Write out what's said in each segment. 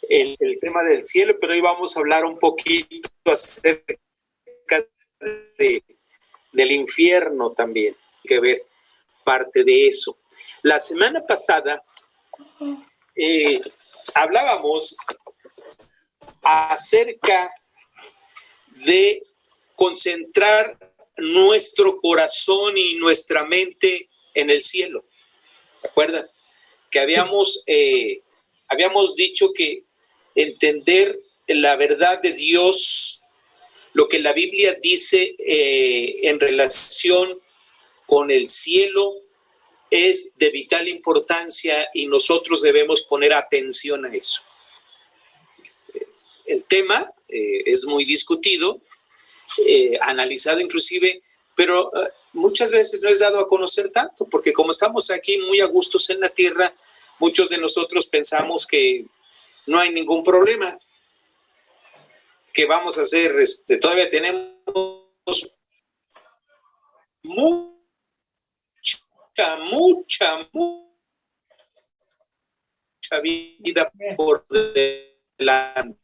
el tema del cielo, pero hoy vamos a hablar un poquito acerca del infierno también. Hay que ver parte de eso. La semana pasada hablábamos acerca de concentrar nuestro corazón y nuestra mente en el cielo. ¿Se acuerdan? Que habíamos dicho que entender la verdad de Dios, lo que la Biblia dice en relación con el cielo, es de vital importancia y nosotros debemos poner atención a eso. El tema es muy discutido, analizado inclusive, pero muchas veces no es dado a conocer tanto, porque como estamos aquí muy a gustos en la tierra, muchos de nosotros pensamos que no hay ningún problema, que vamos a hacer, todavía tenemos mucha vida por delante.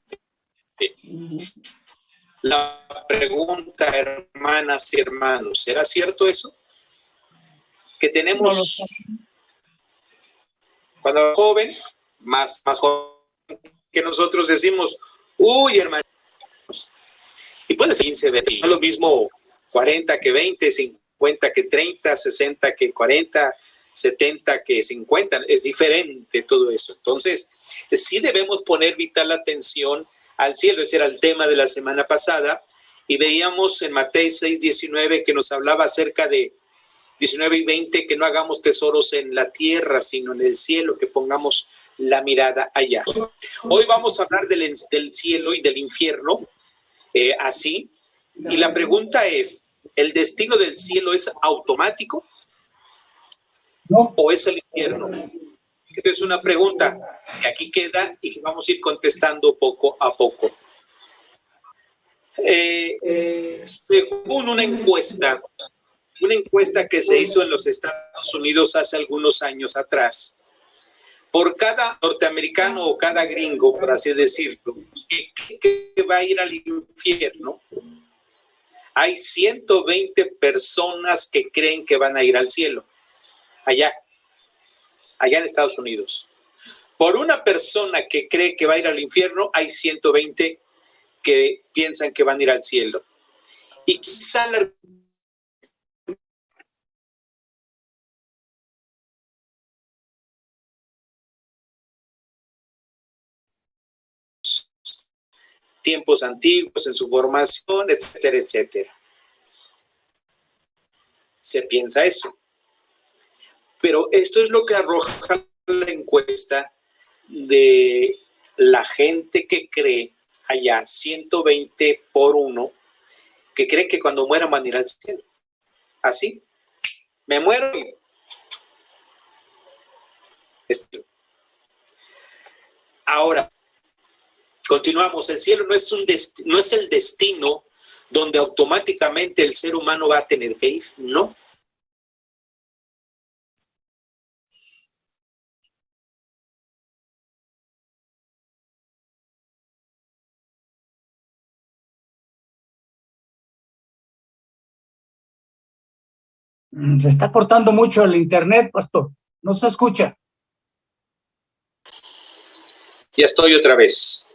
La pregunta, hermanas y hermanos, ¿será cierto eso? Que tenemos, cuando joven, más joven que nosotros decimos, uy, hermanos, y puede ser 15, 20, no es lo mismo 40 que 20, 50 que 30, 60 que 40, 70 que 50, es diferente todo eso. Entonces, sí debemos poner vital atención al cielo. Ese era el tema de la semana pasada, y veíamos en Mateo 6:19 que nos hablaba acerca de 19 y 20, que no hagamos tesoros en la tierra, sino en el cielo, que pongamos la mirada allá. Hoy vamos a hablar del cielo y del infierno, así, y la pregunta es, ¿el destino del cielo es automático o es el infierno? Esta es una pregunta que aquí queda y que vamos a ir contestando poco a poco. Según una encuesta que se hizo en los Estados Unidos hace algunos años atrás, por cada norteamericano o cada gringo, por así decirlo, que va a ir al infierno, hay 120 personas que creen que van a ir al cielo, allá en Estados Unidos. Por una persona que cree que va a ir al infierno, hay 120 que piensan que van a ir al cielo. Y quizá tiempos antiguos en su formación, etcétera, etcétera. Se piensa eso. Pero esto es lo que arroja la encuesta de la gente que cree allá, 120 por 1, que cree que cuando muera van a ir al cielo. Así, me muero y... Ahora, continuamos. El cielo no es el destino donde automáticamente el ser humano va a tener que ir, no. Se está cortando mucho el internet, pastor. No se escucha. Ya estoy otra vez.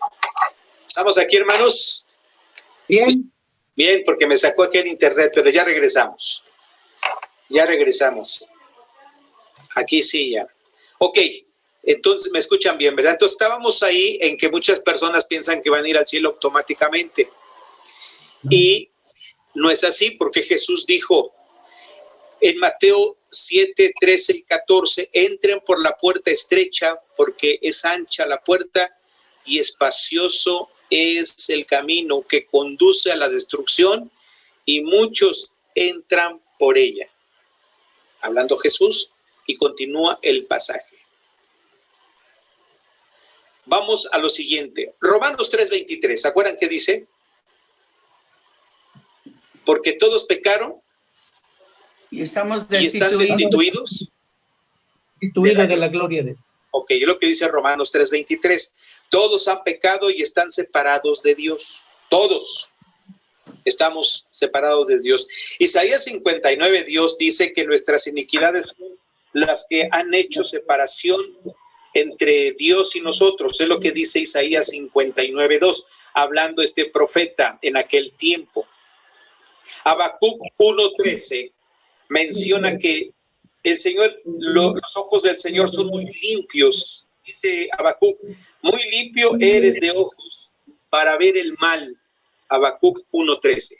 ¿Estamos aquí, hermanos? Bien. Bien, porque me sacó aquí el internet, pero ya regresamos. Aquí sí, ya. Ok, entonces me escuchan bien, ¿verdad? Entonces estábamos ahí en que muchas personas piensan que van a ir al cielo automáticamente. Y no es así, porque Jesús dijo en Mateo 7, 13 y 14, entren por la puerta estrecha, porque es ancha la puerta y espacioso es el camino que conduce a la destrucción, y muchos entran por ella. Hablando Jesús, y continúa el pasaje. Vamos a lo siguiente. Romanos 3:23, ¿se acuerdan qué dice? Porque todos pecaron y están destituidos de la gloria de Dios. Ok, es lo que dice Romanos 3:23. Todos han pecado y están separados de Dios. Todos estamos separados de Dios. Isaías 59, Dios dice que nuestras iniquidades son las que han hecho separación entre Dios y nosotros. Es lo que dice Isaías 59:2, hablando este profeta en aquel tiempo. Habacuc 1:13 menciona que el Señor, los ojos del Señor son muy limpios. Dice Habacuc, muy limpio eres de ojos para ver el mal. Habacuc 1:13.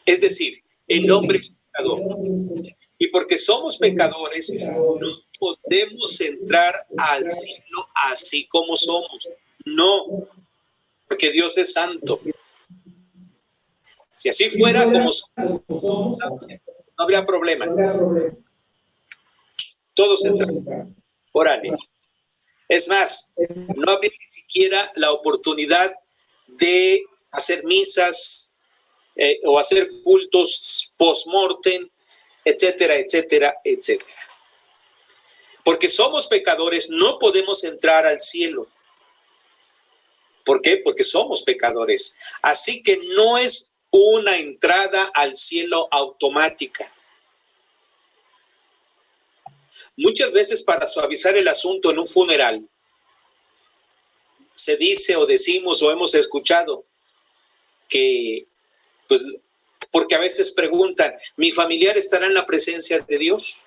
Es decir, el hombre es pecador. Y porque somos pecadores, no podemos entrar al cielo así como somos. No, porque Dios es santo. Si así fuera como somos, no habría problema. Todos entran. Órale. Es más, no habría ni siquiera la oportunidad de hacer misas o hacer cultos post-mortem, etcétera, etcétera, etcétera. Porque somos pecadores, no podemos entrar al cielo. ¿Por qué? Porque somos pecadores. Así que no es una entrada al cielo automática. Muchas veces, para suavizar el asunto en un funeral, se dice o decimos o hemos escuchado que, pues, porque a veces preguntan, ¿mi familiar estará en la presencia de Dios?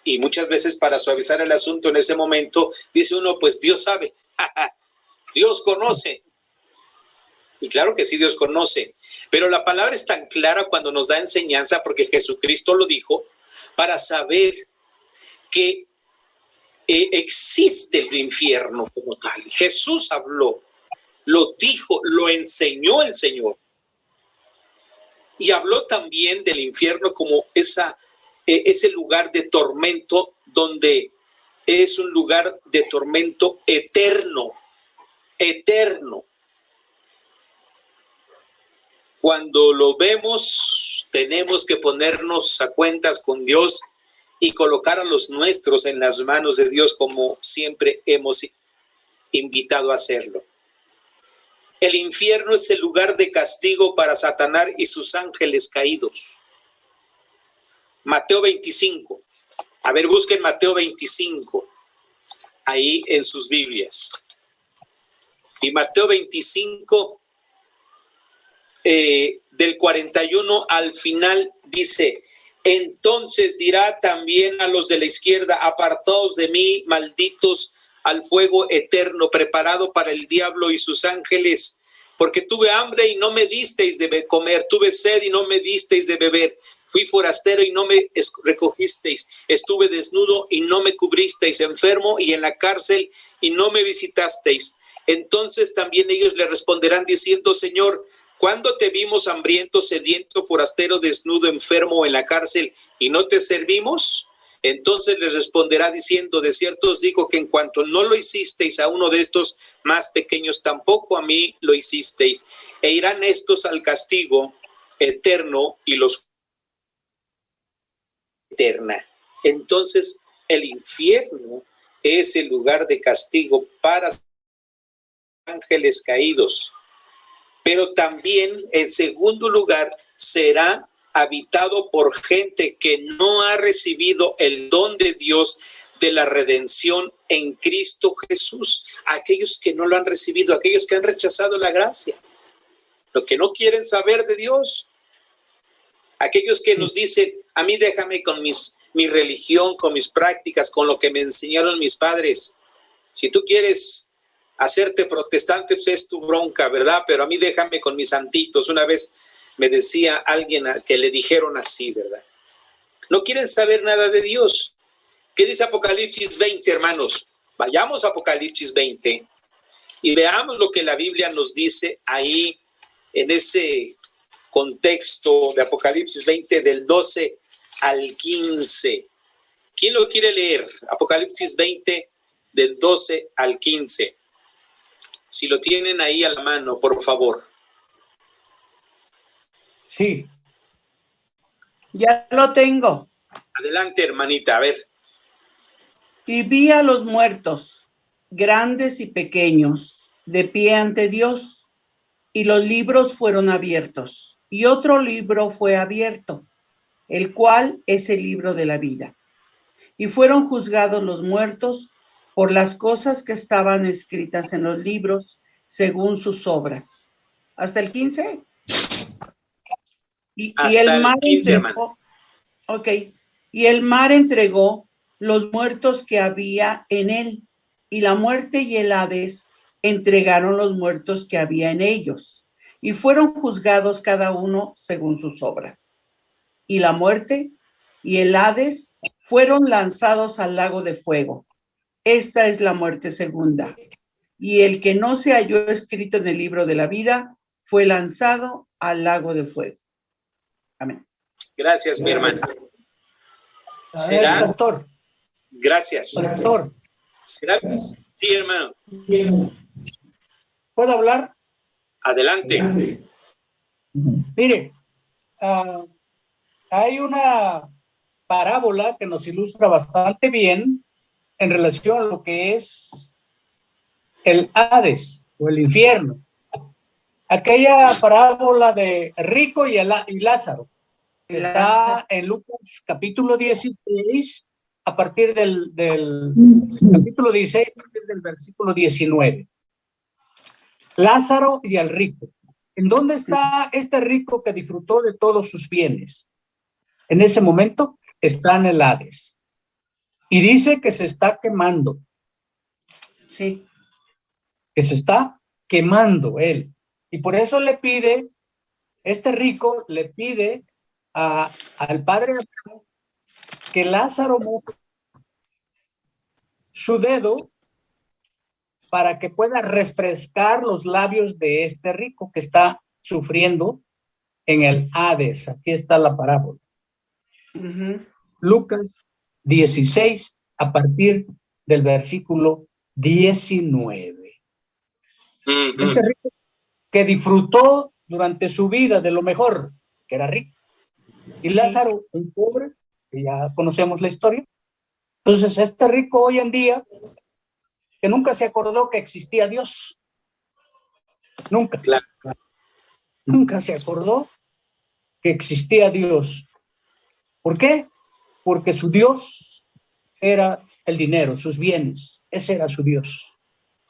Y muchas veces, para suavizar el asunto en ese momento, dice uno, pues Dios sabe, Dios conoce. Y claro que sí, Dios conoce, pero la palabra es tan clara cuando nos da enseñanza, porque Jesucristo lo dijo, para saber que existe el infierno como tal. Jesús habló, lo dijo, lo enseñó el Señor. Y habló también del infierno como ese lugar de tormento, donde es un lugar de tormento eterno, eterno. Cuando lo vemos, tenemos que ponernos a cuentas con Dios y colocar a los nuestros en las manos de Dios, como siempre hemos invitado a hacerlo. El infierno es el lugar de castigo para Satanás y sus ángeles caídos. Mateo 25. A ver, busquen Mateo 25 ahí en sus Biblias. Y Mateo 25, del 41 al final, dice: entonces dirá también a los de la izquierda, apartaos de mí, malditos, al fuego eterno, preparado para el diablo y sus ángeles, porque tuve hambre y no me disteis de comer, tuve sed y no me disteis de beber, fui forastero y no me recogisteis, estuve desnudo y no me cubristeis, enfermo y en la cárcel y no me visitasteis. Entonces también ellos le responderán diciendo: Señor, ¿cuándo te vimos hambriento, sediento, forastero, desnudo, enfermo o en la cárcel y no te servimos? Entonces les responderá diciendo: de cierto os digo que en cuanto no lo hicisteis a uno de estos más pequeños, tampoco a mí lo hicisteis. E irán estos al castigo eterno y los eterna. Entonces el infierno es el lugar de castigo para ángeles caídos. Pero también, en segundo lugar, será habitado por gente que no ha recibido el don de Dios de la redención en Cristo Jesús. Aquellos que no lo han recibido, aquellos que han rechazado la gracia, los que no quieren saber de Dios, aquellos que nos dicen: a mí déjame con mi religión, con mis prácticas, con lo que me enseñaron mis padres. Si tú quieres hacerte protestante, pues es tu bronca, ¿verdad? Pero a mí déjame con mis santitos. Una vez me decía alguien que le dijeron así, ¿verdad? No quieren saber nada de Dios. ¿Qué dice Apocalipsis 20, hermanos? Vayamos a Apocalipsis 20 y veamos lo que la Biblia nos dice ahí en ese contexto de Apocalipsis 20, del 12 al 15. ¿Quién lo quiere leer? Apocalipsis 20, del 12 al 15. Si lo tienen ahí a la mano, por favor. Sí. Ya lo tengo. Adelante, hermanita, a ver. Y vi a los muertos, grandes y pequeños, de pie ante Dios, y los libros fueron abiertos. Y otro libro fue abierto, el cual es el libro de la vida. Y fueron juzgados los muertos por las cosas que estaban escritas en los libros, según sus obras. ¿Hasta el 15? Y el mar 15, entregó, ok, y el mar entregó los muertos que había en él, y la muerte y el Hades entregaron los muertos que había en ellos, y fueron juzgados cada uno según sus obras. Y la muerte y el Hades fueron lanzados al lago de fuego. Esta es la muerte segunda. Y el que no se halló escrito en el libro de la vida fue lanzado al lago de fuego. Amén. Gracias, mi hermana. ¿Será? Pastor. Gracias. Pastor. ¿Será? Sí, hermano. ¿Puedo hablar? Adelante. Mire, hay una parábola que nos ilustra bastante bien en relación a lo que es el Hades o el infierno. Aquella parábola de rico y Lázaro, que está en Lucas capítulo 16, a partir del capítulo 16, a partir del versículo 19. Lázaro y el rico. ¿En dónde está este rico que disfrutó de todos sus bienes? En ese momento está en el Hades. Y dice que se está quemando. Sí. Que se está quemando él. Y por eso le pide, este rico le pide al padre que Lázaro moje su dedo para que pueda refrescar los labios de este rico que está sufriendo en el Hades. Aquí está la parábola. Lucas 16, a partir del versículo 19. Este rico que disfrutó durante su vida de lo mejor, que era rico. Y Lázaro, un pobre, que ya conocemos la historia. Entonces, este rico hoy en día, que nunca se acordó que existía Dios. Nunca. Claro. Nunca se acordó que existía Dios. ¿Por qué? Porque su Dios era el dinero, sus bienes. Ese era su Dios.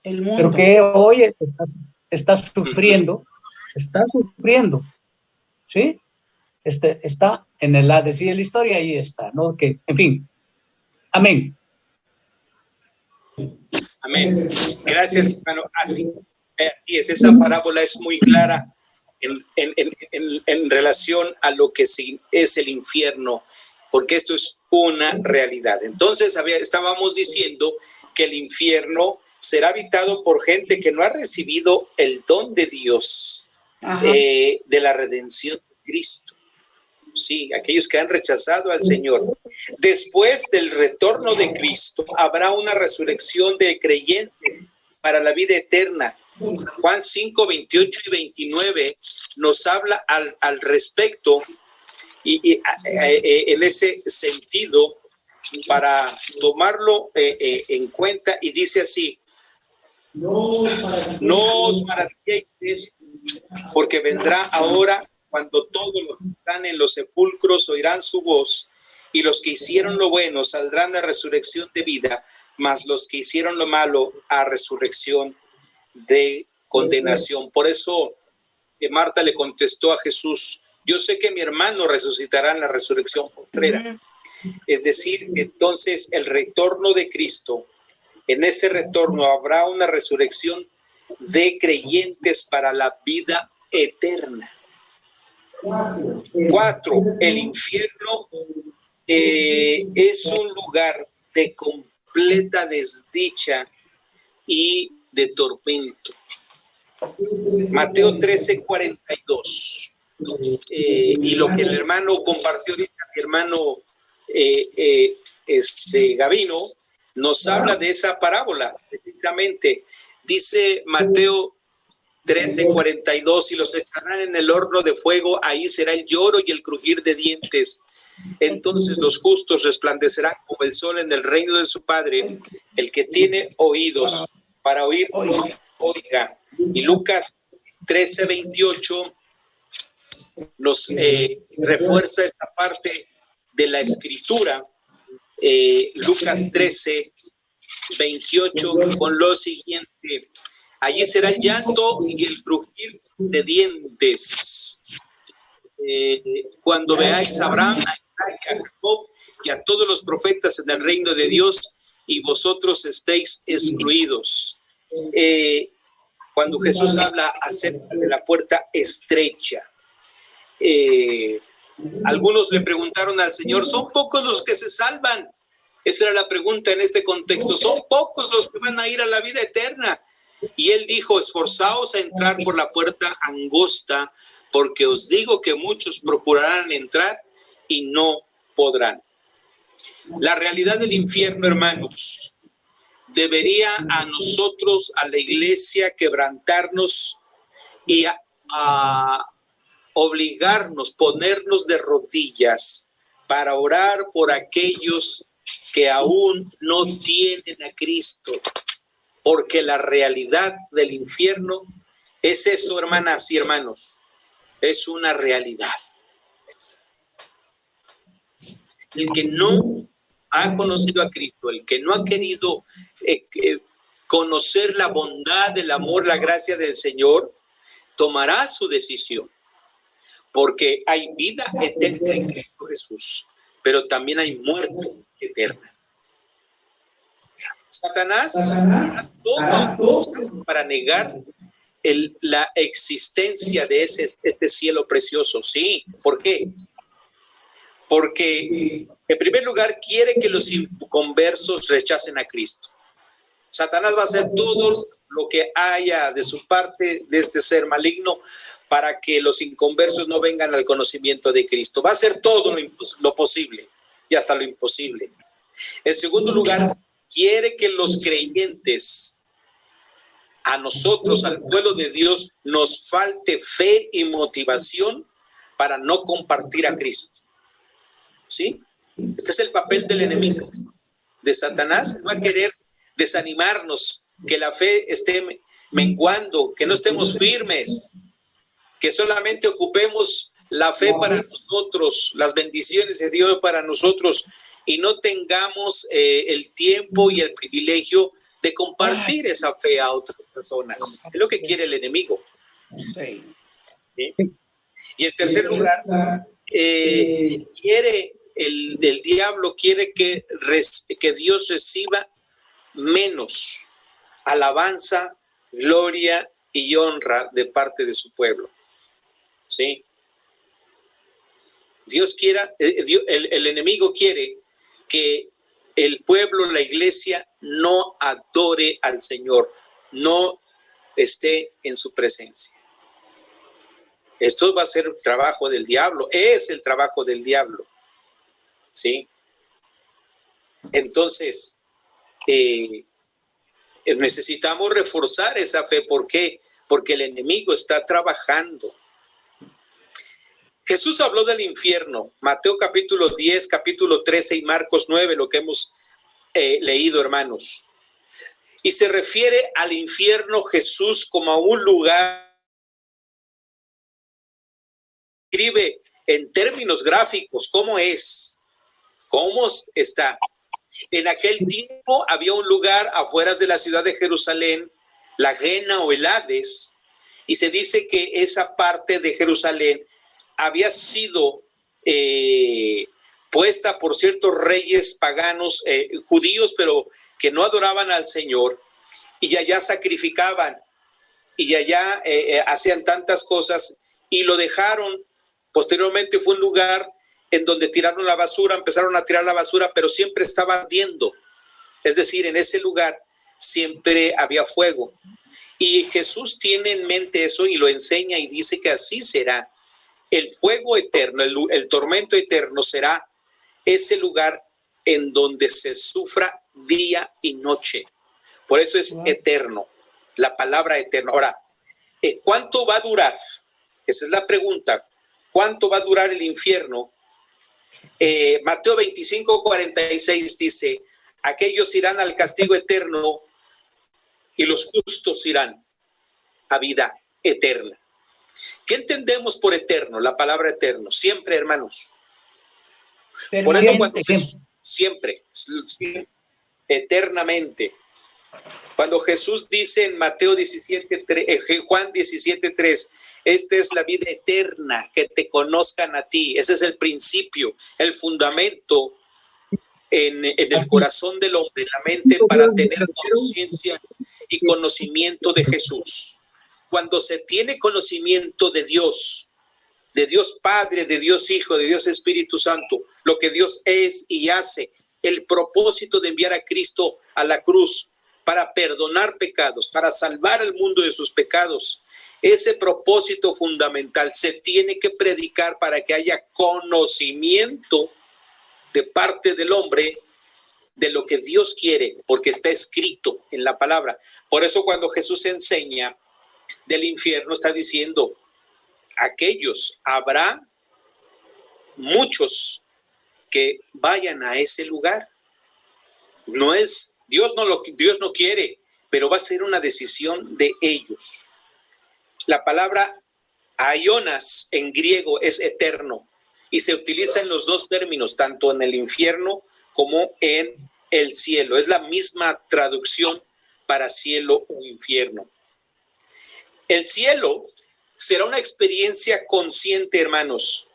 El mundo. Pero que hoy está sufriendo, ¿sí? Está en el Hades, y en la historia ahí está, ¿no? Que, en fin, amén. Amén. Gracias, hermano. Así es, esa parábola es muy clara en relación a lo que es el infierno, porque esto es una realidad. Entonces, estábamos diciendo que el infierno será habitado por gente que no ha recibido el don de Dios, de la redención de Cristo. Sí, aquellos que han rechazado al Señor. Después del retorno de Cristo, habrá una resurrección de creyentes para la vida eterna. Juan 5, 28 y 29 nos habla al respecto y en ese sentido, para tomarlo en cuenta, y dice así: no os maravilléis, porque vendrá ahora cuando todos los que están en los sepulcros oirán su voz, y los que hicieron lo bueno saldrán a resurrección de vida, mas los que hicieron lo malo a resurrección de condenación. Por eso Marta le contestó a Jesús: yo sé que mi hermano resucitará en la resurrección postrera. Es decir, entonces el retorno de Cristo, en ese retorno habrá una resurrección de creyentes para la vida eterna. 4. El infierno es un lugar de completa desdicha y de tormento. Mateo 13:42. Y lo que el hermano compartió ahorita, mi hermano Gavino, nos habla de esa parábola, precisamente. Dice Mateo 13:42: y los echarán en el horno de fuego, ahí será el lloro y el crujir de dientes. Entonces los justos resplandecerán como el sol en el reino de su Padre. El que tiene oídos para oír, oiga. Y Lucas 13:28 nos refuerza esta parte de la escritura. Lucas 13:28 con lo siguiente: allí será el llanto y el crujir de dientes. Cuando veáis a Abraham, a Isaac, a Jacob y a todos los profetas en el reino de Dios, y vosotros estéis excluidos. Cuando Jesús habla acerca de la puerta estrecha, algunos le preguntaron al Señor: ¿son pocos los que se salvan? Esa era la pregunta en este contexto. ¿Son pocos los que van a ir a la vida eterna? Y él dijo: esforzaos a entrar por la puerta angosta, porque os digo que muchos procurarán entrar y no podrán. La realidad del infierno, hermanos, debería a nosotros, a la iglesia, quebrantarnos y a obligarnos, ponernos de rodillas para orar por aquellos que aún no tienen a Cristo, porque la realidad del infierno es eso, hermanas y hermanos, es una realidad. El que no ha conocido a Cristo, el que no ha querido conocer la bondad, el amor, la gracia del Señor, tomará su decisión, porque hay vida eterna en Cristo Jesús, pero también hay muerte eterna. Satanás hará todo para negar la existencia de este cielo precioso. Sí, ¿por qué? Porque en primer lugar quiere que los inconversos rechacen a Cristo. Satanás va a hacer todo lo que haya de su parte, de este ser maligno, para que los inconversos no vengan al conocimiento de Cristo. Va a hacer todo lo posible y hasta lo imposible. En segundo lugar, quiere que los creyentes, a nosotros, al pueblo de Dios, nos falte fe y motivación para no compartir a Cristo. ¿Sí? Este es el papel del enemigo, de Satanás. Va a querer desanimarnos, que la fe esté menguando, que no estemos firmes, que solamente ocupemos la fe para nosotros, las bendiciones de Dios para nosotros, y no tengamos el tiempo y el privilegio de compartir esa fe a otras personas. Es lo que quiere el enemigo. ¿Sí? Y en tercer lugar, el diablo quiere que Dios reciba menos alabanza, gloria y honra de parte de su pueblo. ¿Sí? El enemigo quiere que el pueblo, la iglesia, no adore al Señor, no esté en su presencia. Esto va a ser el trabajo del diablo, es el trabajo del diablo. ¿Sí? Entonces, necesitamos reforzar esa fe. ¿Por qué? Porque el enemigo está trabajando. Jesús habló del infierno, Mateo capítulo 10, capítulo 13 y Marcos 9, lo que hemos leído, hermanos. Y se refiere al infierno Jesús como a un lugar, escribe en términos gráficos cómo es, cómo está. En aquel tiempo había un lugar afuera de la ciudad de Jerusalén, la Gena o el Hades, y se dice que esa parte de Jerusalén había sido puesta por ciertos reyes paganos, judíos, pero que no adoraban al Señor, y allá sacrificaban, y allá hacían tantas cosas, y lo dejaron. Posteriormente fue un lugar en donde tiraron la basura, empezaron a tirar la basura, pero siempre estaba ardiendo. Es decir, en ese lugar siempre había fuego. Y Jesús tiene en mente eso y lo enseña y dice que así será. El fuego eterno, el tormento eterno será ese lugar en donde se sufra día y noche. Por eso es eterno, la palabra eterno. Ahora, ¿cuánto va a durar? Esa es la pregunta. ¿Cuánto va a durar el infierno? Mateo 25:46 dice, aquellos irán al castigo eterno y los justos irán a vida eterna. ¿Qué entendemos por eterno? La palabra eterno, siempre, hermanos. Por eso cuando siempre, eternamente. Cuando Jesús dice en Mateo 17:3, Juan 17:3, esta es la vida eterna, que te conozcan a ti. Ese es el principio, el fundamento en el corazón del hombre, en la mente, para tener conciencia y conocimiento de Jesús. Cuando se tiene conocimiento de Dios Padre, de Dios Hijo, de Dios Espíritu Santo, lo que Dios es y hace, el propósito de enviar a Cristo a la cruz para perdonar pecados, para salvar al mundo de sus pecados, ese propósito fundamental se tiene que predicar para que haya conocimiento de parte del hombre de lo que Dios quiere, porque está escrito en la palabra. Por eso cuando Jesús enseña del infierno, está diciendo, habrá muchos que vayan a ese lugar. No es, Dios no quiere, pero va a ser una decisión de ellos. La palabra aionas en griego es eterno y se utiliza en los dos términos, tanto en el infierno como en el cielo. Es la misma traducción para cielo o infierno. El cielo será una experiencia consciente, hermanos,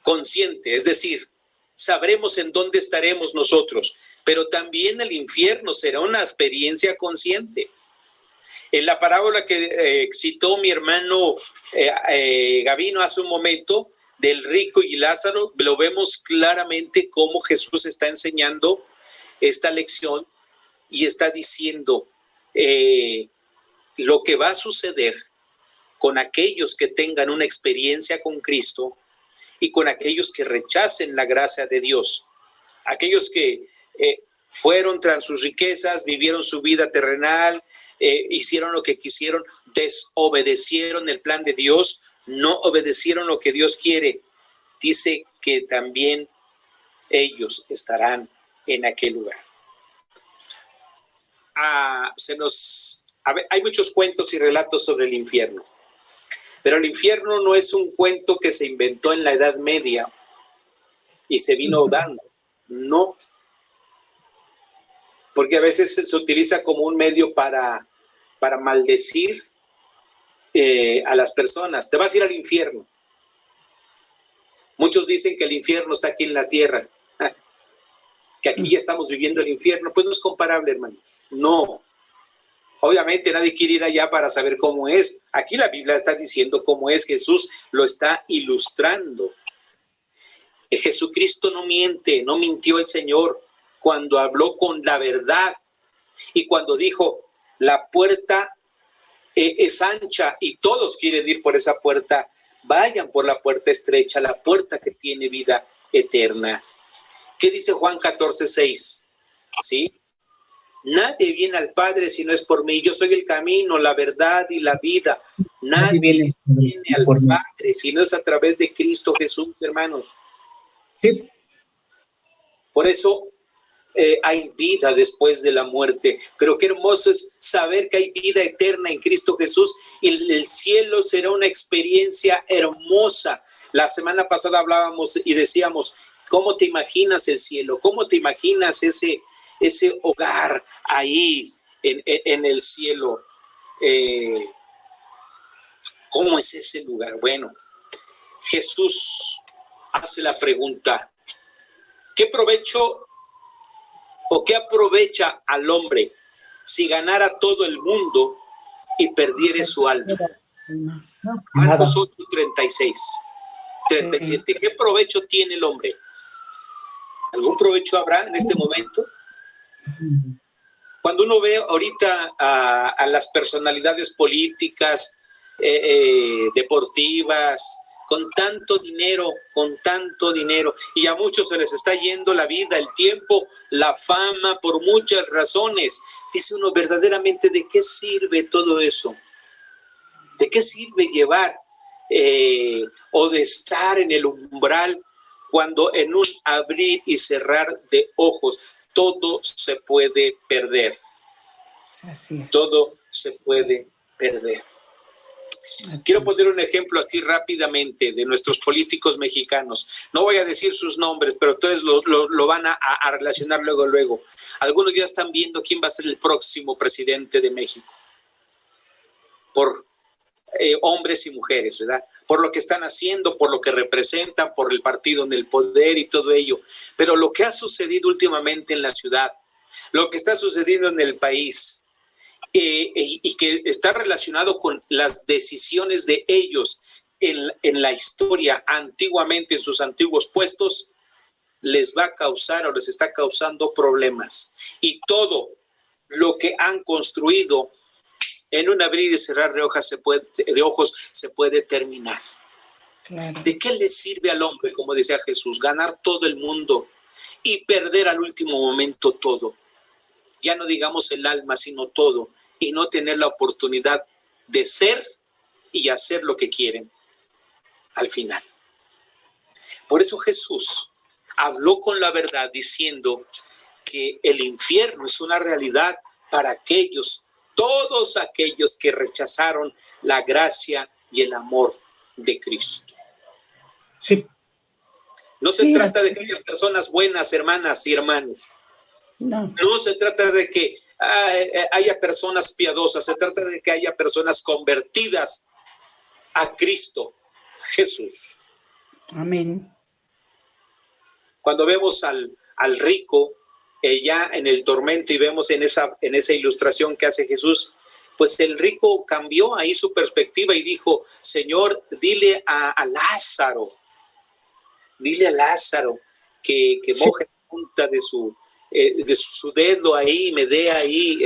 consciente, es decir, sabremos en dónde estaremos nosotros, pero también el infierno será una experiencia consciente. En la parábola que citó mi hermano Gavino hace un momento, del rico y Lázaro, lo vemos claramente cómo Jesús está enseñando esta lección y está diciendo lo que va a suceder con aquellos que tengan una experiencia con Cristo y con aquellos que rechacen la gracia de Dios. Aquellos que fueron tras sus riquezas, vivieron su vida terrenal, hicieron lo que quisieron, desobedecieron el plan de Dios, no obedecieron lo que Dios quiere. Dice que también ellos estarán en aquel lugar. Hay muchos cuentos y relatos sobre el infierno, pero el infierno no es un cuento que se inventó en la Edad Media y se vino dando, no, porque a veces se utiliza como un medio para maldecir a las personas. Te vas a ir al infierno. Muchos dicen que el infierno está aquí en la tierra, que aquí ya estamos viviendo el infierno. Pues no es comparable, hermanos. No. Obviamente nadie quiere ir allá para saber cómo es. Aquí la Biblia está diciendo cómo es. Jesús lo está ilustrando. Jesucristo no miente, no mintió el Señor cuando habló con la verdad y cuando dijo, la puerta es ancha y todos quieren ir por esa puerta. Vayan por la puerta estrecha, la puerta que tiene vida eterna. ¿Qué dice Juan 14:6? ¿Sí? Nadie viene al Padre si no es por mí. Yo soy el camino, la verdad y la vida. Nadie viene al Padre si no es a través de Cristo Jesús, hermanos. Sí. Por eso hay vida después de la muerte. Pero qué hermoso es saber que hay vida eterna en Cristo Jesús y el cielo será una experiencia hermosa. La semana pasada hablábamos y decíamos, ¿cómo te imaginas el cielo? ¿Cómo te imaginas ese hogar ahí en el cielo? ¿Cómo es ese lugar? Bueno, Jesús hace la pregunta, ¿qué provecho o qué aprovecha al hombre si ganara todo el mundo y perdiere su alma? Marcos 8:36-37. ¿Qué provecho tiene el hombre? ¿Algún provecho habrá en este momento? Cuando uno ve ahorita a las personalidades políticas, deportivas, con tanto dinero, y a muchos se les está yendo la vida, el tiempo, la fama, por muchas razones. Dice uno, verdaderamente, ¿de qué sirve todo eso? ¿De qué sirve llevar o de estar en el umbral cuando en un abrir y cerrar de ojos todo se puede perder. Así es. Todo se puede perder. Quiero poner un ejemplo aquí rápidamente de nuestros políticos mexicanos. No voy a decir sus nombres, pero ustedes lo van a relacionar luego. Algunos ya están viendo quién va a ser el próximo presidente de México. Por hombres y mujeres, ¿verdad? Por lo que están haciendo, por lo que representan, por el partido en el poder y todo ello. Pero lo que ha sucedido últimamente en la ciudad, lo que está sucediendo en el país, y que está relacionado con las decisiones de ellos en la historia antiguamente, en sus antiguos puestos, les va a causar o les está causando problemas. Y todo lo que han construido en un abrir y cerrar de ojos se puede terminar. Claro. ¿De qué le sirve al hombre, como decía Jesús, ganar todo el mundo y perder al último momento todo? Ya no digamos el alma, sino todo, y no tener la oportunidad de ser y hacer lo que quieren al final. Por eso Jesús habló con la verdad diciendo que el infierno es una realidad para aquellos, todos aquellos que rechazaron la gracia y el amor de Cristo. Sí. No se trata de que haya personas buenas, hermanas y hermanos. No se trata de que haya personas piadosas, se trata de que haya personas convertidas a Cristo Jesús. Amén. Cuando vemos al rico ya en el tormento y vemos en esa ilustración que hace Jesús, pues el rico cambió ahí su perspectiva y dijo: Señor, dile a Lázaro que moje la punta de su dedo ahí, me dé ahí,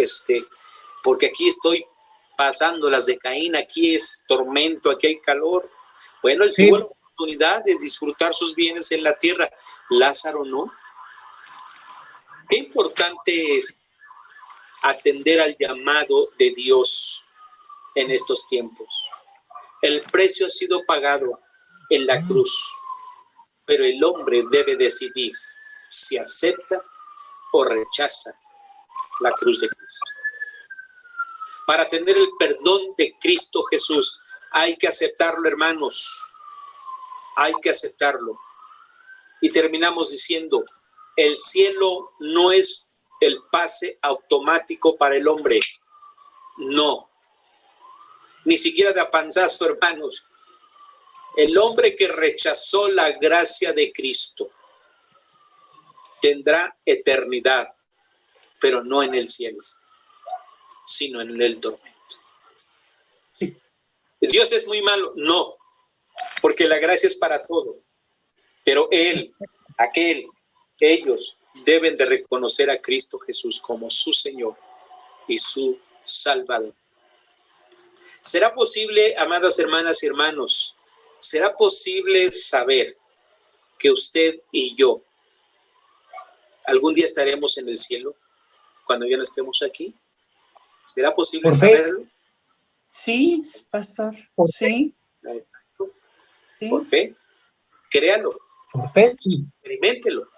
porque aquí estoy pasando las de Caín, aquí es tormento, aquí hay calor. Bueno, él tuvo la oportunidad de disfrutar sus bienes en la tierra, Lázaro no. Qué importante es atender al llamado de Dios en estos tiempos. El precio ha sido pagado en la cruz, pero el hombre debe decidir si acepta o rechaza la cruz de Cristo. Para tener el perdón de Cristo Jesús hay que aceptarlo, hermanos. Hay que aceptarlo. Y terminamos diciendo: el cielo no es el pase automático para el hombre. No. Ni siquiera de a panzazo, hermanos. El hombre que rechazó la gracia de Cristo tendrá eternidad, pero no en el cielo, sino en el tormento. ¿Dios es muy malo? No, porque la gracia es para todo. Pero ellos deben de reconocer a Cristo Jesús como su Señor y su Salvador. ¿Será posible, amadas hermanas y hermanos, será posible saber que usted y yo algún día estaremos en el cielo cuando ya no estemos aquí? ¿Será posible saberlo? Sí, pastor. Sí. Por fe. Créalo. Por fe, sí. Experiméntelo.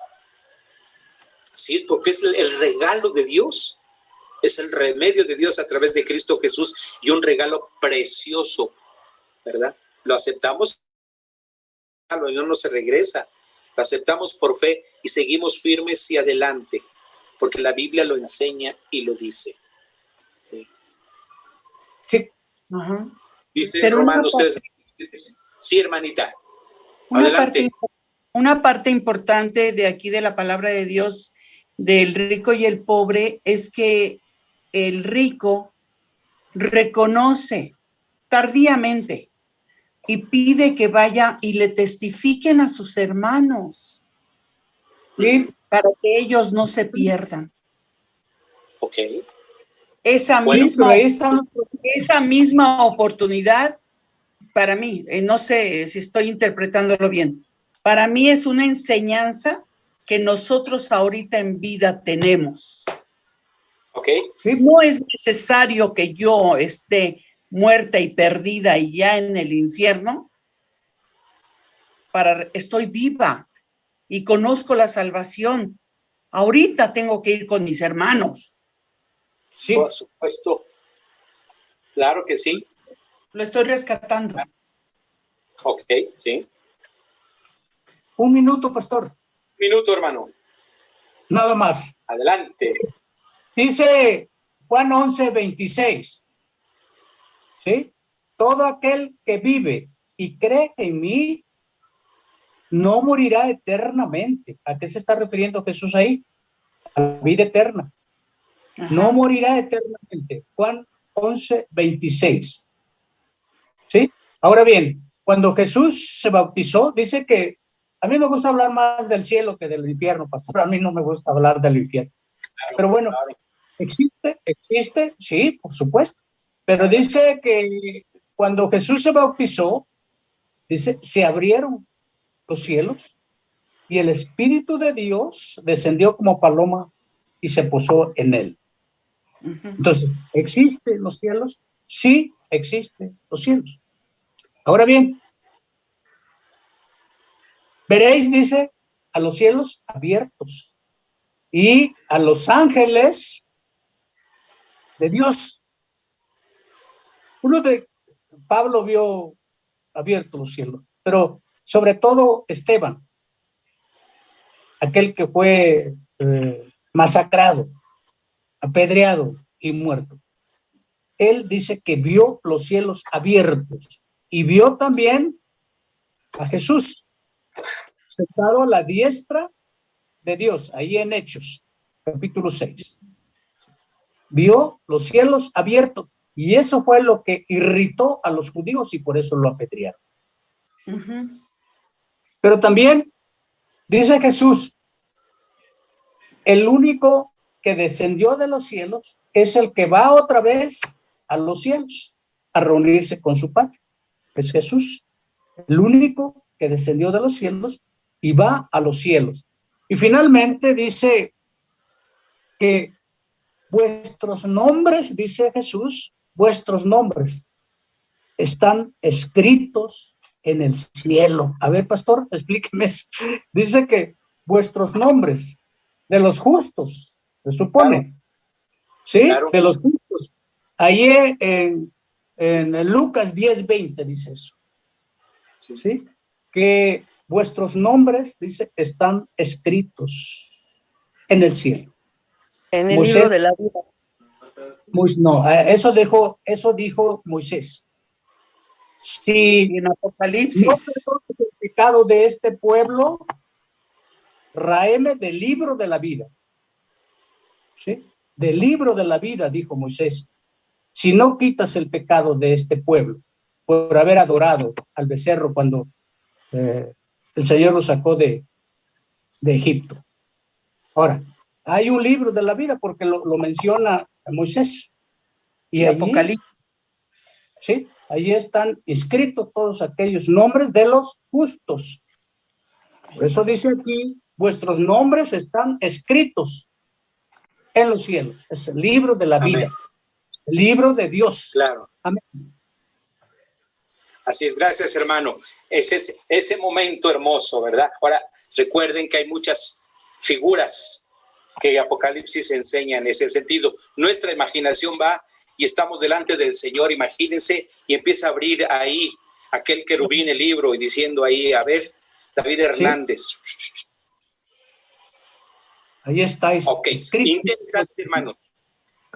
Sí, porque es el regalo de Dios. Es el remedio de Dios a través de Cristo Jesús y un regalo precioso, ¿verdad? Lo aceptamos, no se regresa. Lo aceptamos por fe y seguimos firmes y adelante, porque la Biblia lo enseña y lo dice. Sí. Sí. Ajá. Dice pero Romanos 3. Sí, hermanita. Adelante. Una parte importante de aquí de la palabra de Dios, del rico y el pobre, es que el rico reconoce tardíamente y pide que vaya y le testifiquen a sus hermanos, ¿sí? Para que ellos no se pierdan. Ok. Esa misma oportunidad, para mí, no sé si estoy interpretándolo bien, para mí es una enseñanza que nosotros ahorita en vida tenemos. Okay. ¿Sí? No es necesario que yo esté muerta y perdida y ya en el infierno, estoy viva y conozco la salvación. Ahorita tengo que ir con mis hermanos. Sí. Por supuesto. Claro que sí. Lo estoy rescatando. Ok, sí. Un minuto, pastor. Un minuto, hermano. Nada más. Adelante. Dice Juan 11:26. ¿Sí? Todo aquel que vive y cree en mí no morirá eternamente. ¿A qué se está refiriendo Jesús ahí? A la vida eterna. Ajá. No morirá eternamente. Juan 11:26. ¿Sí? Ahora bien, cuando Jesús se bautizó, dice que a mí me gusta hablar más del cielo que del infierno, pastor. A mí no me gusta hablar del infierno. Claro, pero bueno, claro. Existe, sí, por supuesto. Pero dice que cuando Jesús se bautizó, dice, se abrieron los cielos y el Espíritu de Dios descendió como paloma y se posó en él. Entonces, ¿existen los cielos? Sí, existen los cielos. Ahora bien, veréis, dice, a los cielos abiertos y a los ángeles de Dios. Pablo vio abiertos los cielos, pero sobre todo Esteban, aquel que fue masacrado, apedreado y muerto. Él dice que vio los cielos abiertos y vio también a Jesús sentado a la diestra de Dios, ahí en Hechos, capítulo 6. Vio los cielos abiertos y eso fue lo que irritó a los judíos y por eso lo apedrearon. Pero también dice Jesús, el único que descendió de los cielos es el que va otra vez a los cielos a reunirse con su Padre. Es Jesús, el único que descendió de los cielos y va a los cielos. Y finalmente dice que vuestros nombres, dice Jesús, vuestros nombres están escritos en el cielo. A ver, pastor, explíqueme. Dice que vuestros nombres de los justos, se supone, claro. ¿Sí? Claro. De los justos. Ahí en Lucas 10:20 dice eso. Sí. ¿Sí? Que vuestros nombres, dice, están escritos en el cielo. En el libro de la vida. No, eso dijo Moisés. Si en Apocalipsis no perdones el pecado de este pueblo, raeme del libro de la vida. ¿Sí? Del libro de la vida, dijo Moisés. Si no quitas el pecado de este pueblo por haber adorado al becerro cuando el Señor lo sacó de Egipto. Ahora, hay un libro de la vida porque lo menciona Moisés. Y Apocalipsis. Sí, ahí están escritos todos aquellos nombres de los justos. Por eso dice aquí, vuestros nombres están escritos en los cielos. Es el libro de la Amén. Vida, el libro de Dios. Claro. Amén. Así es, gracias, hermano. Ese momento hermoso, ¿verdad? Ahora, recuerden que hay muchas figuras que Apocalipsis enseña en ese sentido. Nuestra imaginación va y estamos delante del Señor, imagínense, y empieza a abrir ahí aquel querubín el libro y diciendo ahí, a ver, David Hernández. ¿Sí? Ahí está escrito. Interesante, hermano.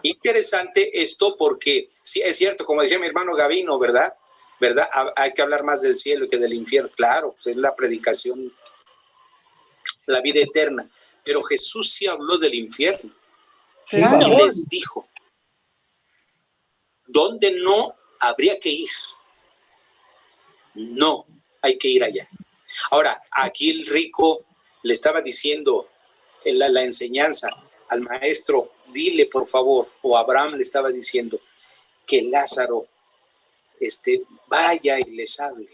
Interesante esto porque, sí, es cierto, como decía mi hermano Gavino, ¿verdad? Hay que hablar más del cielo que del infierno. Claro, pues es la predicación, la vida eterna. Pero Jesús sí habló del infierno. Claro. Y les dijo dónde no habría que ir. No hay que ir allá. Ahora, aquí el rico le estaba diciendo la enseñanza al maestro, dile por favor, o Abraham le estaba diciendo que Lázaro vaya y les hable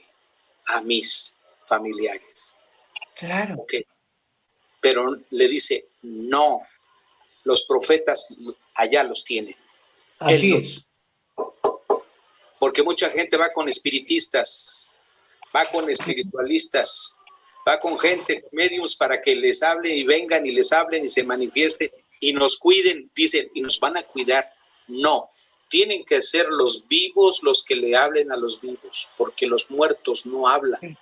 a mis familiares. Claro. Okay. Pero le dice, no, los profetas allá los tienen. Así es. Porque mucha gente va con espiritistas, va con espiritualistas, va con gente, medios, para que les hablen y vengan y les hablen y se manifiesten y nos cuiden, dicen, y nos van a cuidar. No, tienen que ser los vivos los que le hablen a los vivos, porque los muertos no hablan.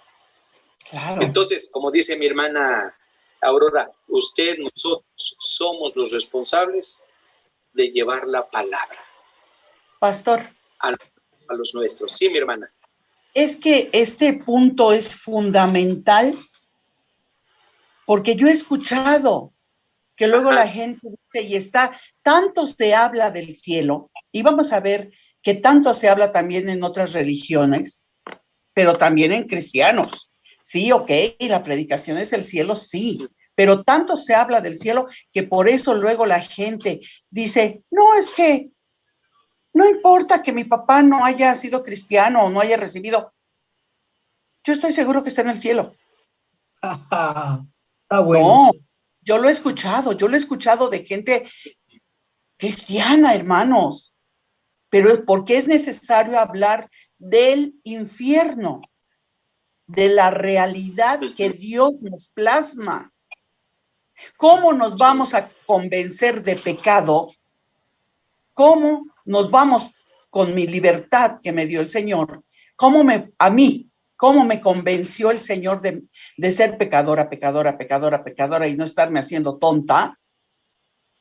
Claro. Entonces, como dice mi hermana Aurora, nosotros somos los responsables de llevar la palabra. Pastor. A los nuestros. Sí, mi hermana. Es que este punto es fundamental porque yo he escuchado que luego la gente dice, tanto se habla del cielo, y vamos a ver que tanto se habla también en otras religiones, pero también en cristianos. Sí, ok, la predicación es el cielo, sí, pero tanto se habla del cielo que por eso luego la gente dice, no, es que no importa que mi papá no haya sido cristiano o no haya recibido, yo estoy seguro que está en el cielo. Está bueno. No, yo lo he escuchado de gente cristiana, hermanos, pero es porque es necesario hablar del infierno, de la realidad que Dios nos plasma. ¿Cómo nos vamos a convencer de pecado? ¿Cómo nos vamos con mi libertad que me dio el Señor? ¿Cómo me convenció el Señor de ser pecadora y no estarme haciendo tonta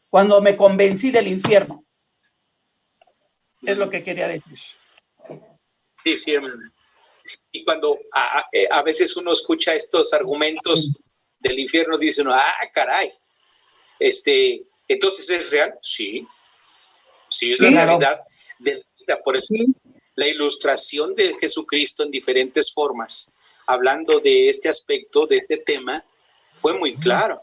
cuando me convencí del infierno? Es lo que quería decir. Sí, sí, hermana. Y cuando a veces uno escucha estos argumentos del infierno, dice uno, caray, ¿entonces es real? Sí, es la realidad de la vida. Por eso, la ilustración de Jesucristo en diferentes formas, hablando de este aspecto, de este tema, fue muy claro.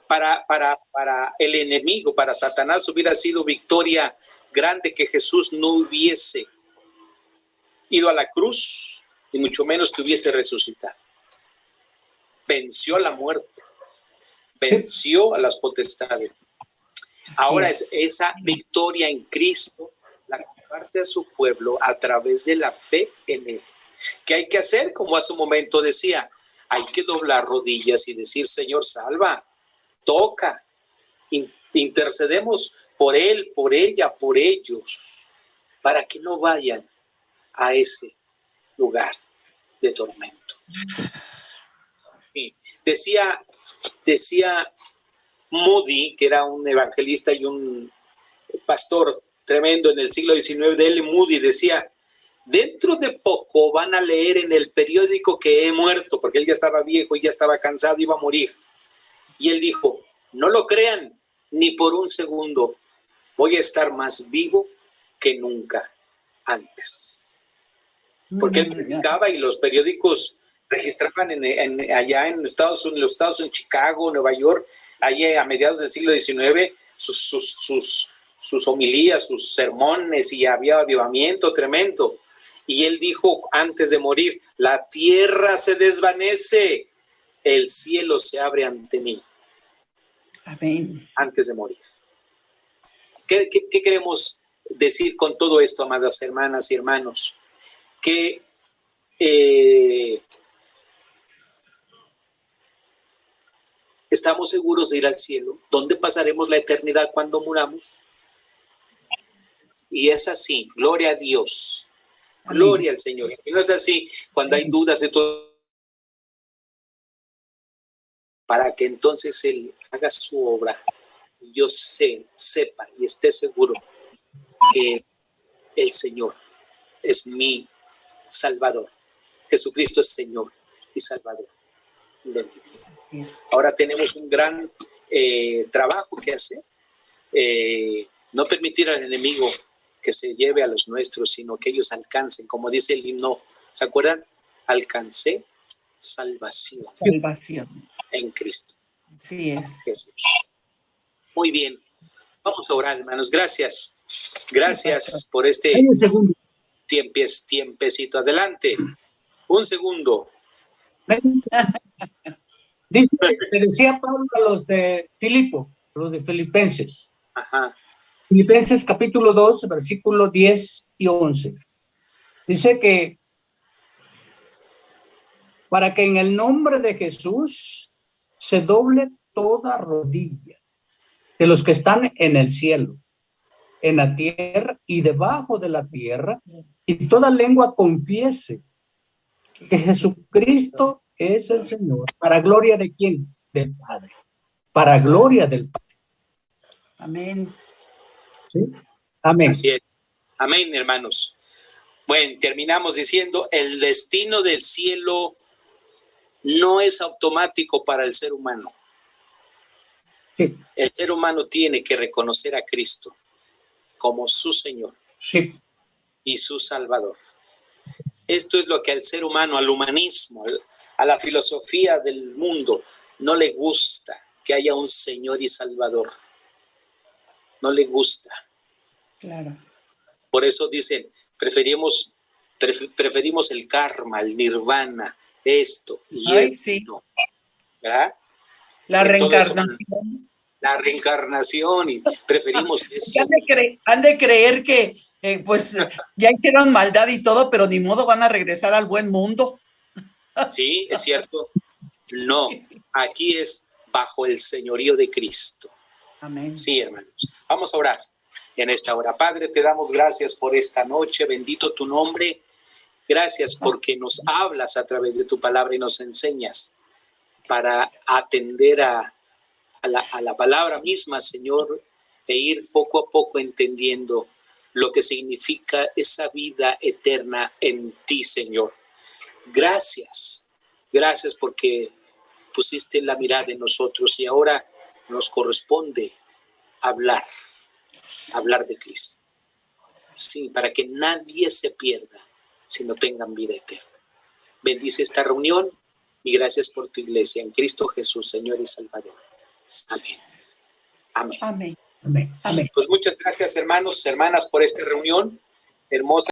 Para el enemigo, para Satanás, hubiera sido victoria grande que Jesús no hubiese ido a la cruz y mucho menos que hubiese resucitado. Venció a la muerte, venció a las potestades. Ahora es esa victoria en Cristo la que comparte a su pueblo a través de la fe en él. ¿Qué hay que hacer? Como hace un momento decía, hay que doblar rodillas y decir, Señor, salva, toca, intercedemos por él, por ella, por ellos, para que no vayan a ese lugar de tormento. Sí. Decía Moody, que era un evangelista y un pastor tremendo en el siglo XIX, de él, Moody decía, dentro de poco van a leer en el periódico que he muerto, porque él ya estaba viejo y ya estaba cansado, iba a morir. Y él dijo, no lo crean ni por un segundo, voy a estar más vivo que nunca antes. Porque él predicaba y los periódicos registraban allá en Estados Unidos, en Chicago, Nueva York, allá a mediados del siglo XIX, sus homilías, sus sermones, y había avivamiento tremendo. Y él dijo antes de morir, la tierra se desvanece, el cielo se abre ante mí. Amén. Antes de morir. ¿Qué queremos decir con todo esto, amadas hermanas y hermanos? Que estamos seguros de ir al cielo. ¿Dónde pasaremos la eternidad cuando muramos? Y es así, gloria a Dios, gloria al Señor. Y no es así, cuando hay dudas de todo, para que entonces Él haga su obra, yo sepa y esté seguro que el Señor es mi Salvador. Jesucristo es Señor y Salvador de mi vida. Ahora tenemos un gran trabajo que hacer. No permitir al enemigo que se lleve a los nuestros, sino que ellos alcancen, como dice el himno, ¿se acuerdan? Alcancé salvación. En Cristo. Así es. Jesús. Muy bien. Vamos a orar, hermanos. Gracias. Gracias por este tiempecito. Adelante. Un segundo. Dice, le decía Pablo a los de Filipo, los de Filipenses. Ajá. Filipenses capítulo 2, versículos 10 y 11. Dice que para que en el nombre de Jesús se doble toda rodilla de los que están en el cielo, en la tierra y debajo de la tierra, y toda lengua confiese que Jesucristo es el Señor. ¿Para gloria de quién? Del Padre. Para gloria del Padre. Amén. ¿Sí? Amén. Así es. Amén, hermanos. Bueno, terminamos diciendo, el destino del cielo no es automático para el ser humano. Sí. El ser humano tiene que reconocer a Cristo como su Señor, sí, y su Salvador. Esto es lo que al ser humano, al humanismo, a la filosofía del mundo, no le gusta, que haya un Señor y Salvador. No le gusta. Claro. Por eso dicen, preferimos el karma, el nirvana, esto y Ay, esto. sí. ¿Verdad? La reencarnación. La reencarnación, y preferimos eso. Han de creer que pues ya hicieron maldad y todo, pero ni modo van a regresar al buen mundo. Sí, es cierto. No, aquí es bajo el señorío de Cristo. Amén. Sí, hermanos. Vamos a orar en esta hora. Padre, te damos gracias por esta noche. Bendito tu nombre. Gracias porque nos hablas a través de tu palabra y nos enseñas para atender a la palabra misma, Señor, e ir poco a poco entendiendo lo que significa esa vida eterna en ti, Señor. Gracias porque pusiste la mirada en nosotros y ahora nos corresponde hablar de Cristo. Sí, para que nadie se pierda, sino tengan vida eterna. Bendice esta reunión y gracias por tu iglesia en Cristo Jesús, Señor y Salvador. Amén. Amén. Amén. amén, amén. Pues muchas gracias, hermanos, hermanas, por esta reunión hermosa.